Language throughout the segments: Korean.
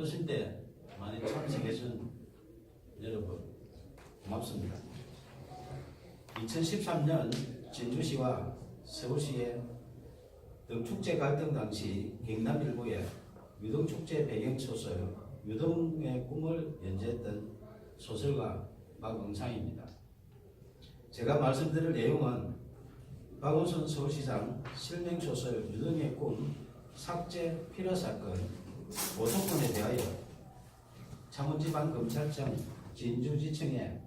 어르신 때 많이 참석해준 여러분 고맙습니다. 2013년 진주시와 서울시의 등축제 갈등 당시 경남일보의 유등축제 배경소설 유등의 꿈을 연재했던 소설가 박응상입니다. 제가 말씀드릴 내용은 박원순 서울시장 실명소설 유등의 꿈 삭제 필요사건 고소건에 대하여 창원지방검찰청 진주지청에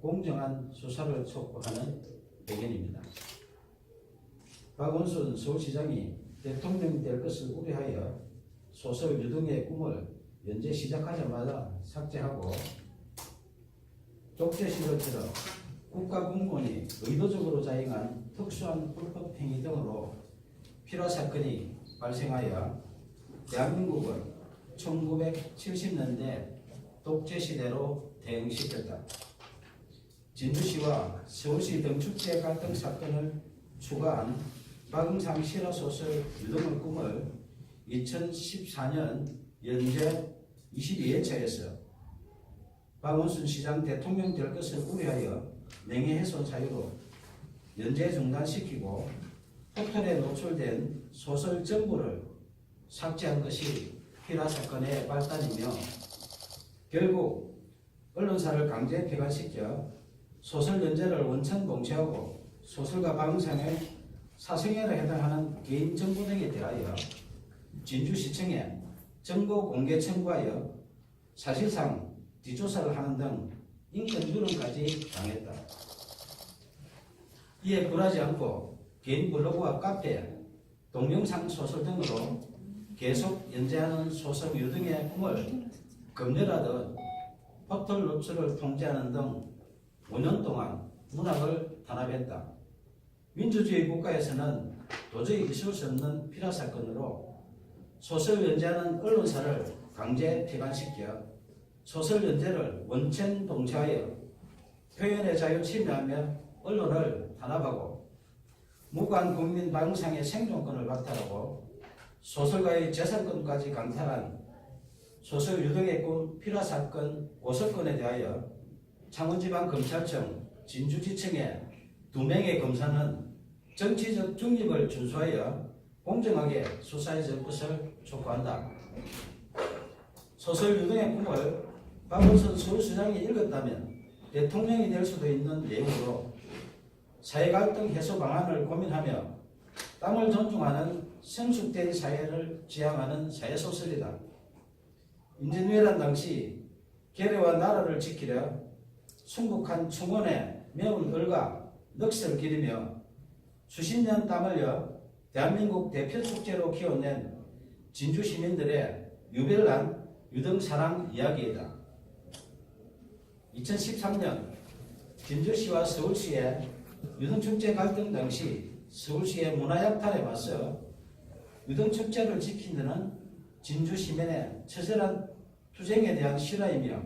공정한 수사를 촉구하는 배경입니다. 박원순 서울시장이 대통령이 될 것을 우려하여 소설 유등의 꿈을 연재 시작하자마자 삭제하고 쪽제시설처럼 국가공무원이 의도적으로 자행한 특수한 불법 행위 등으로 필요사건이 발생하여 대한민국을 1970년대 독재시대로 대응시켰다. 진주시와 서울시 등축제 갈등 사건을 추가한 박응상 실화소설 유등의 꿈을 2014년 연재 22회차에서 박원순 시장 대통령 될 것을 우려하여 명예훼손 사유로 연재 중단시키고 포털에 노출된 소설 전부를 삭제한 것이 필화사건의 발단이며 결국 언론사를 강제 폐간시켜 소설 연재를 원천 봉쇄하고 소설가 박응상의 사생활에 해당하는 개인 정보 등에 대하여 진주시청에 정보 공개 청구하여 사실상 뒷조사를 하는 등 인권 유린까지 당했다. 이에 굴하지 않고 개인 블로그와 카페, 동영상 소설 등으로 계속 연재하는 소설 유등의 꿈을 검열하듯 포털 노출을 통제하는 등 5년 동안 문학을 탄압했다. 민주주의 국가에서는 도저히 있을 수 없는 필화사건으로 소설 연재하는 언론사를 강제 폐간시켜 소설 연재를 원천 봉쇄하여 표현의 자유 침해하며 언론을 탄압하고 무관 국민 박응상의 생존권을 박탈하고 소설가의 재산권까지 강탈한 소설 유등의 꿈 필화사건 고소건에 대하여 창원지방검찰청 진주지청의 2명의 검사는 정치적 중립을 준수하여 공정하게 수사해 줄 것을 촉구한다. 소설 유등의 꿈을 박원순 서울시장이 읽었다면 대통령이 될 수도 있는 내용으로 사회갈등 해소 방안을 고민하며 땅을 존중하는 성숙된 사회를 지향하는 사회소설이다. 임진왜란 당시 계례와 나라를 지키려 순국한 충원에 매운 을과 넋을 기리며 수십 년 땀 흘려 대한민국 대표 축제로 키워낸 진주 시민들의 유별난 유등 사랑 이야기이다. 2013년 진주시와 서울시의 유등축제 갈등 당시 서울시의 문화약탈에 맞서 유등축제를 지키는 진주 시민의 처절한 투쟁에 대한 실화이며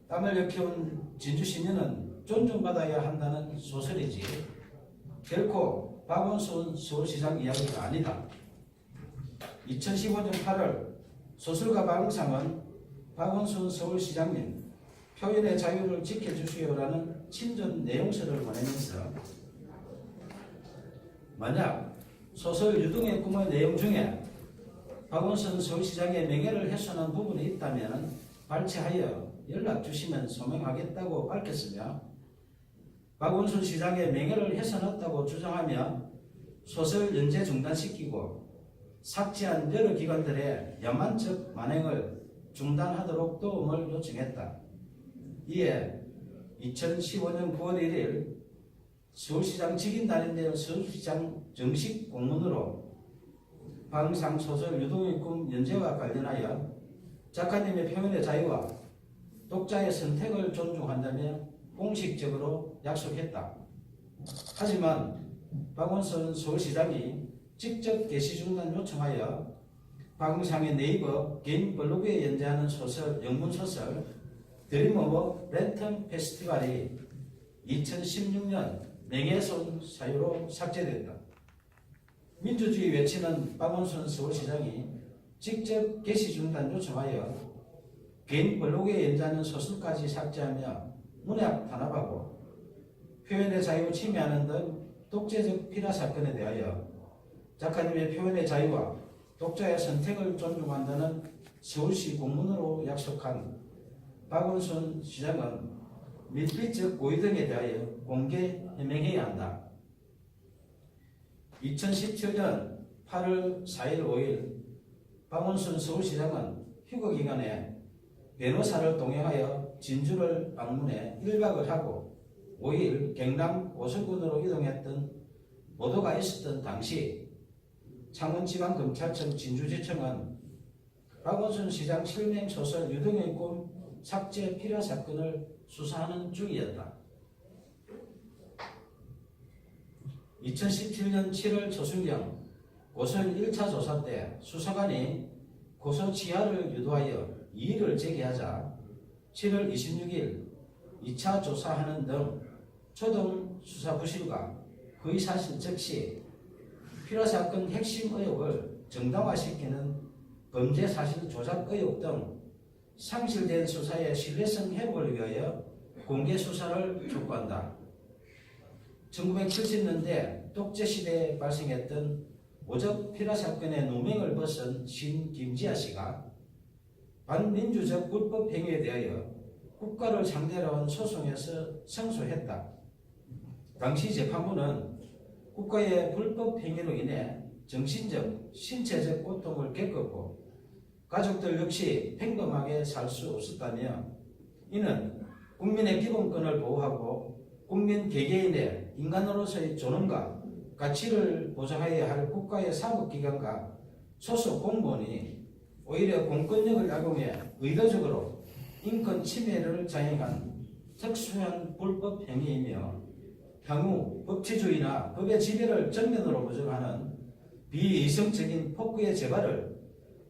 땀 흘려 키운 진주 시민은 존중받아야 한다는 소설이지 결코 박원순 서울시장 이야기가 아니다. 2015년 8월 소설가 박응상은 박원순 서울시장님 표현의 자유를 지켜주시오라는 친전 내용서를 보내면서 만약 소설 유등의 꿈의 내용 중에 박원순 서울시장의 명예를 훼손한 부분이 있다면 발췌하여 연락 주시면 소명하겠다고 밝혔으며 박원순 시장의 명예를 훼손했다고 주장하며 소설 연재 중단시키고 삭제한 여러 기관들의 야만적 만행을 중단하도록 도움을 요청했다. 이에 2015년 9월 1일 서울시장 직인단인데요. 서울시장 정식 공문으로 박응상 소설 유등의 꿈 연재와 관련하여 작가님의 표현의 자유와 독자의 선택을 존중한다며 공식적으로 약속했다. 하지만 박원순 서울시장이 직접 게시 중단 요청하여 박응상의 네이버 개인 블로그에 연재하는 소설, 영문소설 드림 오브 랜턴 페스티벌이 2016년 명예훼손 사유로 삭제됐다. 민주주의 외치는 박원순 서울시장이 직접 게시 중단 요청하여 개인 블로그에 연재하는 소설까지 삭제하며 문학 탄압하고 표현의 자유 침해하는 등 독재적 피라 사건에 대하여 작가님의 표현의 자유와 독자의 선택을 존중한다는 서울시 공문으로 약속한 박원순 시장은 밀필적 고의 등에 대하여 공개 해명해야 한다. 2017년 8월 4일 5일 박원순 서울시장은 휴거기간에 변호사를 동행하여 진주를 방문해 1박을 하고 5일 경남 오성군으로 이동했던 보도가 있었던 당시 창원지방검찰청 진주지청은 박원순 시장 실명 소설 유등의 꿈 삭제 필요 사건을 수사하는 중이었다. 2017년 7월 초순경 고소인 1차 조사 때 수사관이 고소 취하를 유도하여 이의를 제기하자 7월 26일 2차 조사하는 등 초동 수사 부실과 거의 사실 즉시 필요 사건 핵심 의혹을 정당화시키는 범죄 사실 조작 의혹 등 상실된 수사의 신뢰성 회복을 위하여 공개 수사를 촉구한다. 1970년대 독재시대에 발생했던 오적 필화 사건의 누명을 벗은 신 김지아 씨가 반민주적 불법 행위에 대하여 국가를 상대로 한 소송에서胜訴했다. 당시 재판부는 국가의 불법 행위로 인해 정신적, 신체적 고통을 겪었고 가족들 역시 평범하게 살 수 없었다며 이는 국민의 기본권을 보호하고 국민 개개인의 인간으로서의 존엄과 가치를 보장해야 할 국가의 사법기관과 소속 공무원이 오히려 공권력을 악용해 의도적으로 인권 침해를 자행한 특수한 불법 행위이며 향후 법치주의나 법의 지배를 정면으로 부정하는 비이성적인 폭구의 재발을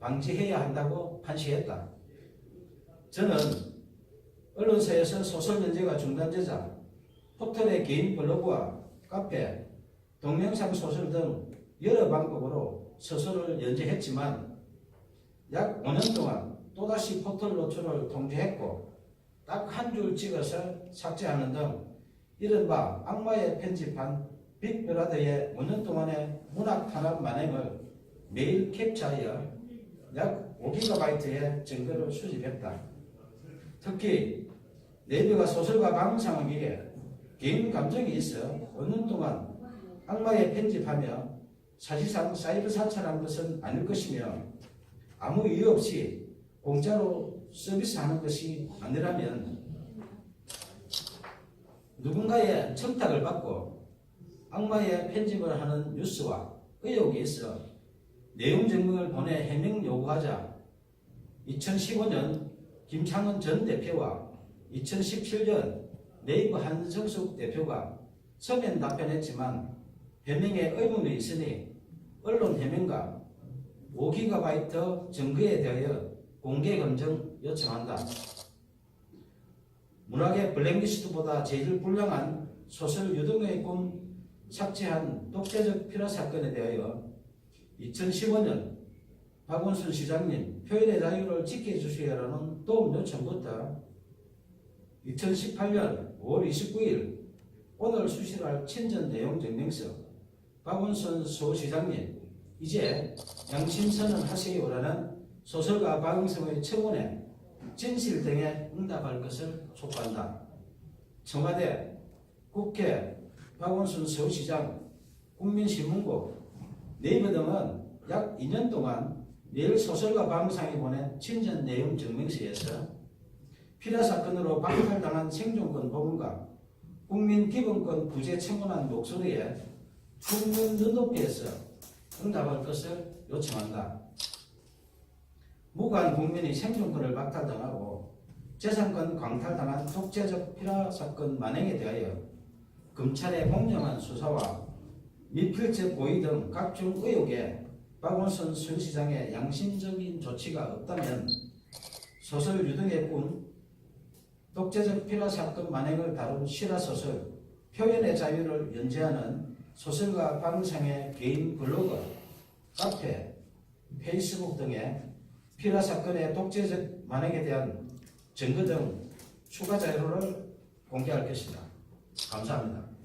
방지해야 한다고 판시했다. 저는 언론사에서 소설 연재가 중단되자 포털의 개인 블로그와 카페, 동영상 소설 등 여러 방법으로 소설을 연재했지만 약 5년 동안 또다시 포털 노출을 통제했고 딱 한 줄 찍어서 삭제하는 등 이른바 악마의 편집한 빅브라더의 5년 동안의 문학 탄압 만행을 매일 캡처하여 약 5GB의 증거를 수집했다. 특히 내비가 소설가 방송하기에 개인 감정이 있어 5년 동안 악마에 편집하며 사실상 사이버 사찰한 것은 아닐 것이며 아무 이유 없이 공짜로 서비스하는 것이 아니라면 누군가의 청탁을 받고 악마의 편집을 하는 뉴스와 의혹이 있어 내용 증명을 보내 해명 요구하자 2015년 김창원 전 대표와 2017년 네이버 한성숙 대표가 서면 답변했지만 해명에 의문이 있으니 언론 해명과 5GB 증거에 대하여 공개 검증 요청한다. 문학의 블랙리스트보다 제일 불량한 소설 유등의 꿈 삭제한 독재적 필화 사건에 대하여 2015년 박원순 시장님 표현의 자유를 지켜주시라는 도움 요청부터 2018년 5월 29일 오늘 수시할 친전 내용 증명서 박원순 서울시장님 이제 양심선언 하세요라는 소설가 박응성의 청원에 진실 등에 응답할 것을 촉구한다. 청와대, 국회, 박원순 서울시장, 국민신문고, 네이버 등은 약 2년 동안 매일 소설가 박응성이 보낸 친전 내용 증명서에서 필화 사건으로 박탈당한 생존권 보건과 국민 기본권 구제 청원한 목소리에 충분 눈높이에서 응답할 것을 요청한다. 무관 국민이 생존권을 박탈당하고 재산권 광탈당한 독재적 필화 사건 만행에 대하여 검찰의 공정한 수사와 미필적 고의 등 각종 의혹에 박원순 서울시장의 양심적인 조치가 없다면 소설 유등의 꿈, 독재적 필화 사건 만행을 다룬 실화소설 표현의 자유를 연재하는 소설가 박응성의 개인 블로그, 카페, 페이스북 등의 피라 사건의 독재적 만행에 대한 증거 등 추가 자료를 공개할 것이다. 감사합니다.